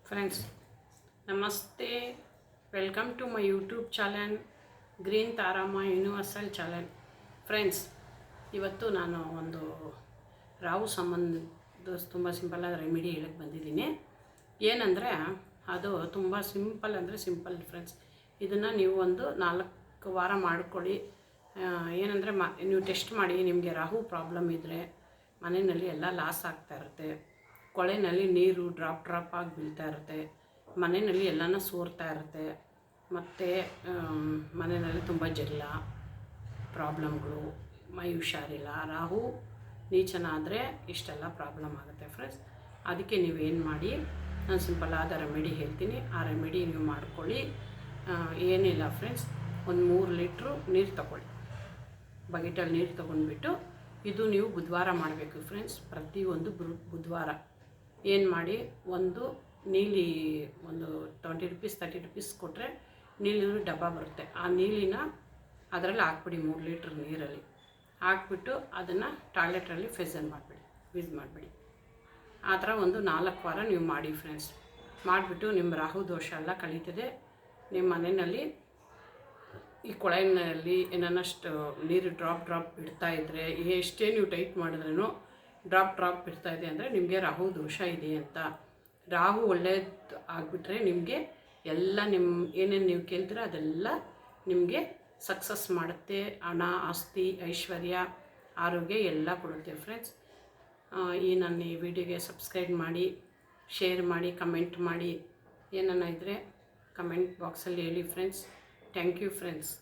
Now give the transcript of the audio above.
Friends ನಮಸ್ತೆ, welcome to my YouTube channel green Taramma universal channel. Friends, ಇವತ್ತು ನಾನು ಒಂದು ರಾಹು ಸಂಬಂಧ ತುಂಬ ಸಿಂಪಲ್ಲಾದ ರೆಮಿಡಿ ಹೇಳಕ್ಕೆ ಬಂದಿದ್ದೀನಿ. ಏನಂದರೆ ಅದು ತುಂಬ ಸಿಂಪಲ್ ಅಂದರೆ ಸಿಂಪಲ್ ಫ್ರೆಂಡ್ಸ್. ಇದನ್ನು ನೀವು ಒಂದು 4 ವಾರ ಮಾಡ್ಕೊಳ್ಳಿ. ಏನಂದರೆ ನೀವು ಟೆಸ್ಟ್ ಮಾಡಿ. ನಿಮಗೆ ರಾಹು ಪ್ರಾಬ್ಲಮ್ ಇದ್ದರೆ ಮನೆಯಲ್ಲಿ ಎಲ್ಲ ಲಾಸ್ ಆಗ್ತಾ ಇರುತ್ತೆ. ಕೊಳೆಯಲ್ಲಿ ನೀರು ಡ್ರಾಪ್ ಆಗಿ ಬೀಳ್ತಾ ಇರುತ್ತೆ. ಮನೆಯಲ್ಲಿ ಎಲ್ಲನೂ ಸೋರ್ತಾ ಇರುತ್ತೆ. ಮತ್ತು ಮನೆಯಲ್ಲಿ ತುಂಬ ಜಗಳ, ಪ್ರಾಬ್ಲಮ್ಗಳು, ಮೈ ಹುಷಾರಿಲ್ಲ. ರಾಹು ನೀಚನಾದರೆ ಇಷ್ಟೆಲ್ಲ ಪ್ರಾಬ್ಲಮ್ ಆಗುತ್ತೆ ಫ್ರೆಂಡ್ಸ್. ಅದಕ್ಕೆ ನೀವೇನು ಮಾಡಿ, ನಾನು ಸಿಂಪಲ್ಲಾದ ರೆಮಿಡಿ ಹೇಳ್ತೀನಿ. ಆ ರೆಮಿಡಿ ನೀವು ಮಾಡ್ಕೊಳ್ಳಿ. ಏನಿಲ್ಲ ಫ್ರೆಂಡ್ಸ್, ಒಂದು 3 ಲೀಟ್ರು ನೀರು ತಗೊಳ್ಳಿ. ಬಕೆಟಲ್ಲಿ ನೀರು ತೊಗೊಂಡ್ಬಿಟ್ಟು ಇದು ನೀವು ಬುಧವಾರ ಮಾಡಬೇಕು ಫ್ರೆಂಡ್ಸ್. ಪ್ರತಿಯೊಂದು ಬುಧವಾರ ಏನು ಮಾಡಿ, ಒಂದು ನೀಲಿ ಒಂದು 20 ರೂಪೀಸ್ 30 ರೂಪೀಸ್ ಕೊಟ್ಟರೆ ನೀಲಿ ಡಬ್ಬ ಬರುತ್ತೆ. ಆ ನೀಲಿನ ಅದರಲ್ಲಿ ಹಾಕ್ಬಿಡಿ. 3 ಲೀಟ್ರ್ ನೀರಲ್ಲಿ ಹಾಕ್ಬಿಟ್ಟು ಅದನ್ನು ಟಾಯ್ಲೆಟಲ್ಲಿ ಯೂಸ್ ಮಾಡಿಬಿಡಿ. ಆ ಥರ ಒಂದು 4 ವಾರ ನೀವು ಮಾಡಿ ಫ್ರೆಂಡ್ಸ್. ಮಾಡಿಬಿಟ್ಟು ನಿಮ್ಮ ರಾಹು ದೋಷ ಎಲ್ಲ ಕಳೀತದೆ. ನಿಮ್ಮ ಮನೆಯಲ್ಲಿ ಈ ಕೊಳಲಿನಲ್ಲಿ ಏನನ್ನಷ್ಟು ನೀರು ಡ್ರಾಪ್ ಬಿಡ್ತಾ ಇದ್ದರೆ, ಎಷ್ಟೇ ನೀವು ಟೈಟ್ ಮಾಡಿದ್ರೂ ಡ್ರಾಪ್ ಬಿಡ್ತಾ ಇದೆ ಅಂದರೆ ನಿಮಗೆ ರಾಹು ದೋಷ ಇದೆ ಅಂತ. ರಾಹು ಒಳ್ಳೇದು ಆಗಿಬಿಟ್ರೆ ನಿಮಗೆ ಎಲ್ಲ ಏನೇನು ನೀವು ಕೇಳ್ತೀರ ಅದೆಲ್ಲ ನಿಮಗೆ ಸಕ್ಸಸ್ ಮಾಡುತ್ತೆ. ಹಣ, ಆಸ್ತಿ, ಐಶ್ವರ್ಯ, ಆರೋಗ್ಯ ಎಲ್ಲ ಕೊಡುತ್ತೆ ಫ್ರೆಂಡ್ಸ್. ನನ್ನ ಈ ವಿಡಿಯೋಗೆ ಸಬ್ಸ್ಕ್ರೈಬ್ ಮಾಡಿ, ಶೇರ್ ಮಾಡಿ, ಕಮೆಂಟ್ ಮಾಡಿ. ಏನನ್ನ ಇದ್ದರೆ ಕಮೆಂಟ್ ಬಾಕ್ಸಲ್ಲಿ ಹೇಳಿ ಫ್ರೆಂಡ್ಸ್. Thank you friends.